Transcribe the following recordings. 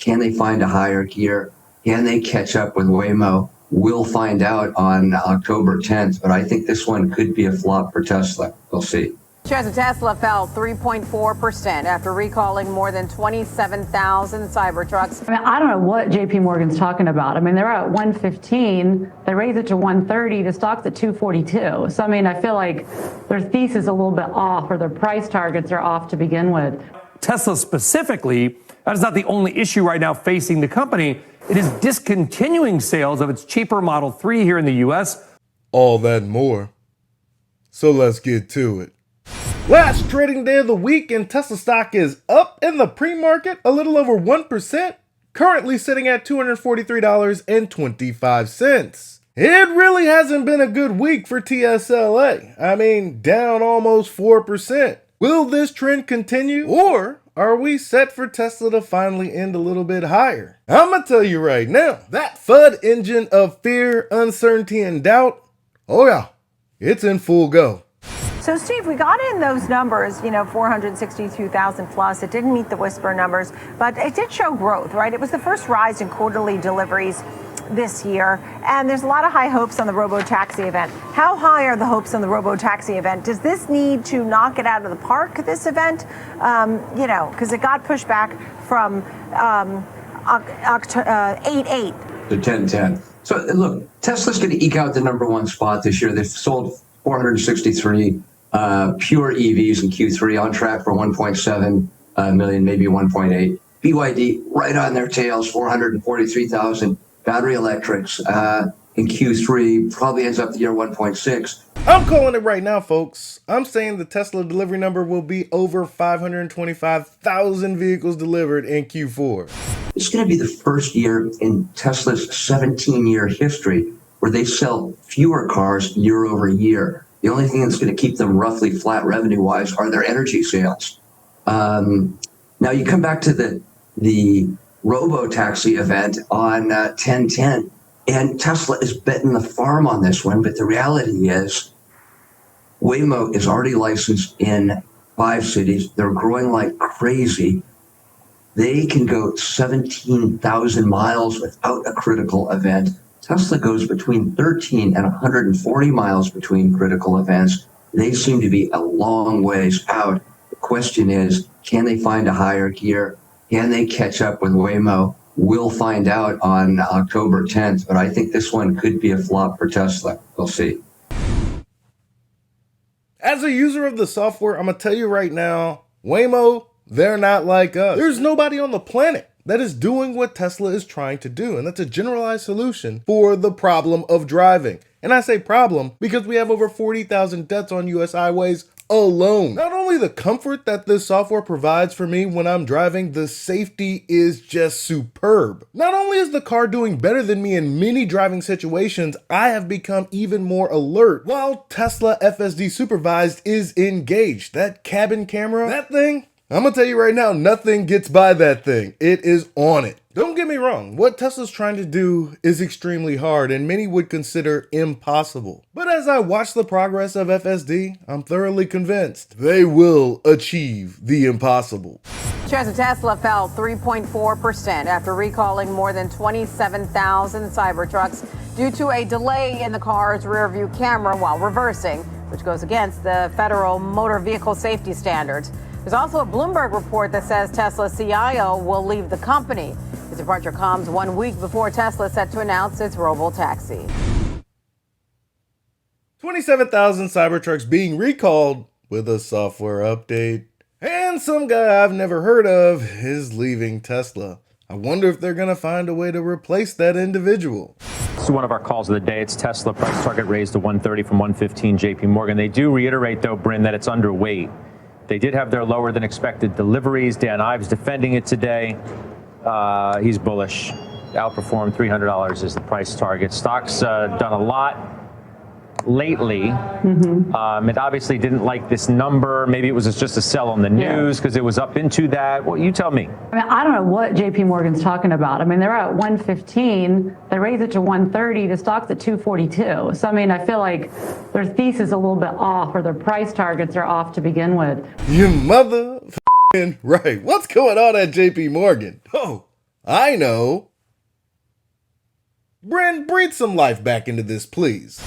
Can they find a higher gear? Can they catch up with Waymo? We'll find out on October 10th, but I think this one could be a flop for Tesla. We'll see. Shares of Tesla fell 3.4% after recalling more than 27,000 Cybertrucks. I mean, I don't know what JP Morgan's talking about. I mean, they're at 115. They raised it to 130. The stock's at 242. So, I mean, I feel like their thesis is a little bit off, or their price targets are off to begin with. Tesla specifically, that is not the only issue right now facing the company. It is discontinuing sales of its cheaper Model 3 here in the U.S. All that and more. So let's get to it. Last trading day of the week, and Tesla stock is up in the pre-market a little over 1%, currently sitting at $243.25. It really hasn't been a good week for TSLA. I mean, down almost 4%. Will this trend continue, or are we set for Tesla to finally end a little bit higher? I'm gonna tell you right now, that FUD engine of fear, uncertainty, and doubt, oh yeah, it's in full go. So, Steve, we got in those numbers, 462,000 plus. It didn't meet the whisper numbers, but it did show growth, right? It was the first rise in quarterly deliveries this year, and there's a lot of high hopes on the robo-taxi event. How high are the hopes on the robo-taxi event? Does this need to knock it out of the park, this event? Because it got pushed back from 8-8 to 10-10. So look, Tesla's going to eke out the number one spot this year. They've sold 463 pure EVs in Q3, on track for 1.7 million, maybe 1.8. BYD right on their tails, 443,000 battery electrics in Q3, probably ends up the year 1.6. I'm calling it right now, folks. I'm saying the Tesla delivery number will be over 525,000 vehicles delivered in Q4. It's going to be the first year in Tesla's 17-year history where they sell fewer cars year over year. The only thing that's going to keep them roughly flat revenue-wise are their energy sales. Now you come back to the robo-taxi event on 10-10, and Tesla is betting the farm on this one, but the reality is Waymo is already licensed in 5 cities. They're growing like crazy. They can go 17,000 miles without a critical event. Tesla goes between 13 and 140 miles between critical events. They seem to be a long ways out. The question is, can they find a higher gear? Can they catch up with Waymo? We'll find out on October 10th, but I think this one could be a flop for Tesla. We'll see. As a user of the software, I'm going to tell you right now, Waymo, they're not like us. There's nobody on the planet that is doing what Tesla is trying to do, and that's a generalized solution for the problem of driving. And I say problem because we have over 40,000 deaths on US highways alone. Not only the comfort that this software provides for me when I'm driving, the safety is just superb. Not only is the car doing better than me in many driving situations, I have become even more alert while Tesla FSD supervised is engaged. That cabin camera, that thing, I'm gonna tell you right now, nothing gets by that thing. It is on it. Don't get me wrong, what Tesla's trying to do is extremely hard and many would consider impossible. But as I watch the progress of FSD, I'm thoroughly convinced they will achieve the impossible. Shares of Tesla fell 3.4% after recalling more than 27,000 Cybertrucks due to a delay in the car's rearview camera while reversing, which goes against the federal motor vehicle safety standards. There's also a Bloomberg report that says Tesla's CIO will leave the company. His departure comes 1 week before Tesla is set to announce its robo-taxi. 27,000 Cybertrucks being recalled with a software update. And some guy I've never heard of is leaving Tesla. I wonder if they're gonna find a way to replace that individual. This is one of our calls of the day. It's Tesla price target raised to 130 from 115 JP Morgan. They do reiterate though, Bryn, that it's underweight. They did have their lower than expected deliveries. Dan Ives defending it today. He's bullish. Outperformed $300 is the price target. Stock's done a lot lately. It obviously didn't like this number. Maybe it was just a sell on the news because it was up into that. Well, you tell me. I mean, I don't know what JP Morgan's talking about. I mean, they're at 115. They raised it to 130. The stock's at 242. So, I mean, I feel like their thesis is a little bit off, or their price targets are off to begin with. You mother right. What's going on at JP Morgan? Oh, I know. Bryn, breathe some life back into this, please.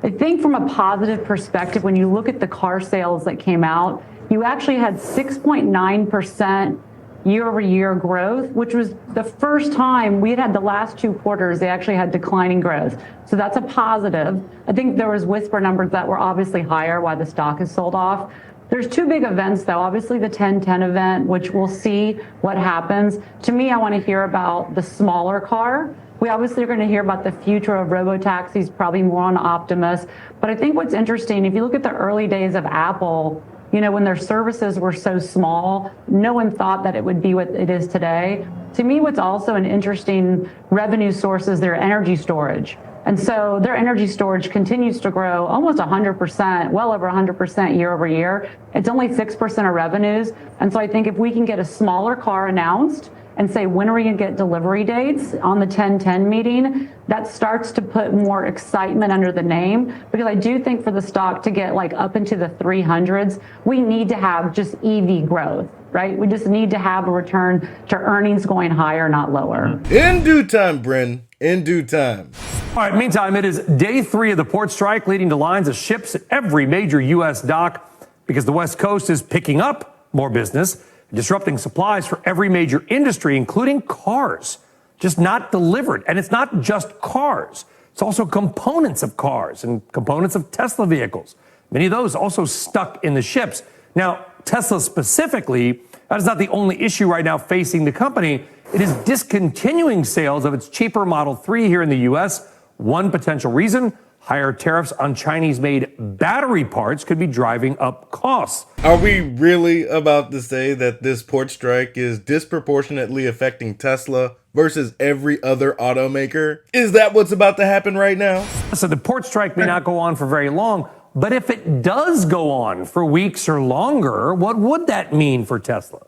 I think from a positive perspective, when you look at the car sales that came out, you actually had 6.9% year-over-year growth, which was the first time we had the last 2 quarters they actually had declining growth. So that's a positive. I think there was whisper numbers that were obviously higher while the stock is sold off. There's 2 big events, though. Obviously, the 10/10 event, which we'll see what happens. To me, I want to hear about the smaller car. We obviously are going to hear about the future of robotaxis, probably more on Optimus. But I think what's interesting, if you look at the early days of Apple, you know, when their services were so small, no one thought that it would be what it is today. To me, what's also an interesting revenue source is their energy storage. And so their energy storage continues to grow almost 100%, well over 100% year over year. It's only 6% of revenues. And so I think if we can get a smaller car announced and say, when are we going to get delivery dates on the 10/10 meeting, that starts to put more excitement under the name. Because I do think for the stock to get like up into the 300s, we need to have just EV growth, right? We just need to have a return to earnings going higher, not lower. In due time, Bryn, in due time. All right, meantime, it is day 3 of the port strike, leading to lines of ships at every major U.S. dock because the West Coast is picking up more business, disrupting supplies for every major industry, including cars, just not delivered. And it's not just cars. It's also components of cars and components of Tesla vehicles. Many of those also stuck in the ships. Now, Tesla specifically, that is not the only issue right now facing the company. It is discontinuing sales of its cheaper Model 3 here in the U.S. One potential reason, higher tariffs on Chinese-made battery parts could be driving up costs. Are we really about to say that this port strike is disproportionately affecting Tesla versus every other automaker? Is that what's about to happen right now? So the port strike may not go on for very long, but if it does go on for weeks or longer, what would that mean for Tesla?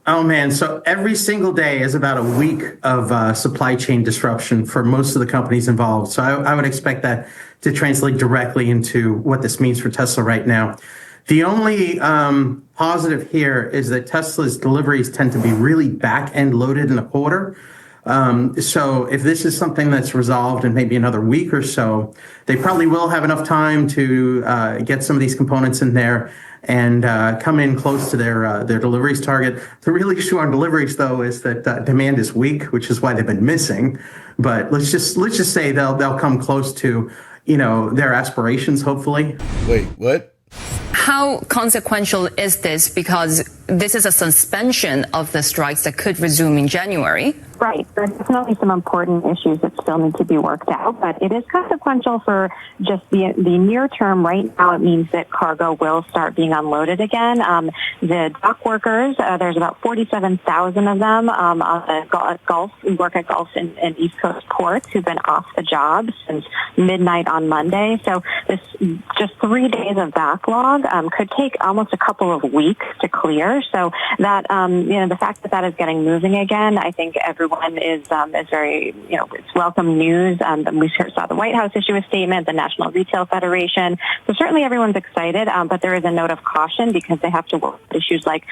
Oh, man. So every single day is about a week of supply chain disruption for most of the companies involved. So I would expect that to translate directly into what this means for Tesla right now. The only positive here is that Tesla's deliveries tend to be really back-end loaded in the quarter. So if this is something that's resolved in maybe another week or so, they probably will have enough time to get some of these components in there and come in close to their deliveries target. The real issue on deliveries, though, is that demand is weak, which is why they've been missing. But let's just say they'll come close to, you know, their aspirations, hopefully. Wait, what? How consequential is this? Because this is a suspension of the strikes that could resume in January. Right. There's definitely some important issues that still need to be worked out, but it is consequential for just the near term. Right now, it means that cargo will start being unloaded again. The dock workers, there's about 47,000 of them on the Gulf, who work at Gulf and East Coast ports, who've been off the job since midnight on Monday. So this just 3 days of backlog could take almost a couple of weeks to clear. So that the fact that is getting moving again, I think everyone is very, it's welcome news. We saw the White House issue a statement, the National Retail Federation. So certainly everyone's excited, but there is a note of caution because they have to work with issues like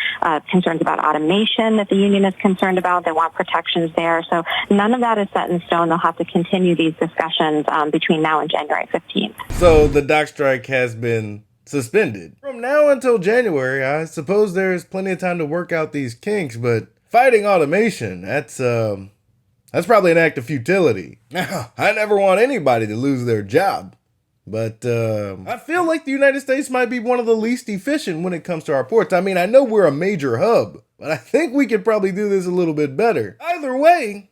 concerns about automation that the union is concerned about. They want protections there. So none of that is set in stone. They'll have to continue these discussions between now and January 15th. So the dock strike has been suspended. From now until January, I suppose there is plenty of time to work out these kinks, but fighting automation, that's probably an act of futility. Now, I never want anybody to lose their job, but I feel like the United States might be one of the least efficient when it comes to our ports. I mean, I know we're a major hub, but I think we could probably do this a little bit better. Either way,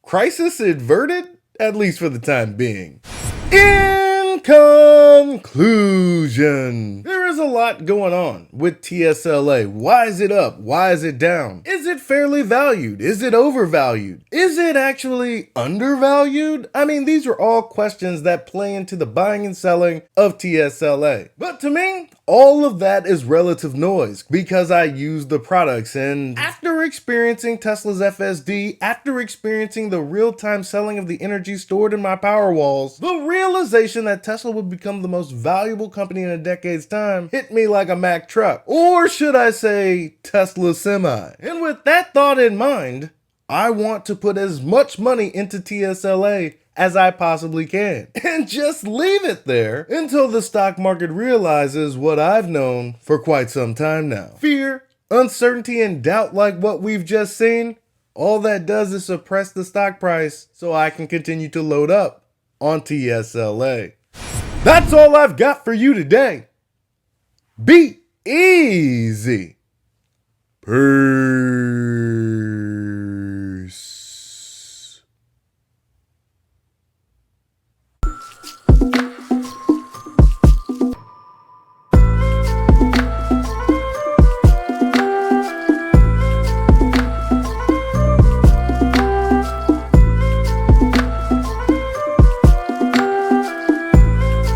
crisis averted, at least for the time being. In conclusion, there is a lot going on with TSLA. Why is it up? Why is it down? Is it fairly valued? Is it overvalued? Is it actually undervalued? I mean, these are all questions that play into the buying and selling of TSLA. But to me, all of that is relative noise because I use the products, and after experiencing Tesla's FSD, after experiencing the real-time selling of the energy stored in my power walls, the realization that Tesla would become the most valuable company in a decade's time hit me like a Mack truck. Or should I say Tesla semi? And with that thought in mind, I want to put as much money into TSLA as I possibly can and just leave it there until the stock market realizes what I've known for quite some time now. Fear, uncertainty, and doubt like what we've just seen, all that does is suppress the stock price so I can continue to load up on TSLA. That's all I've got for you today. Be easy. Peace.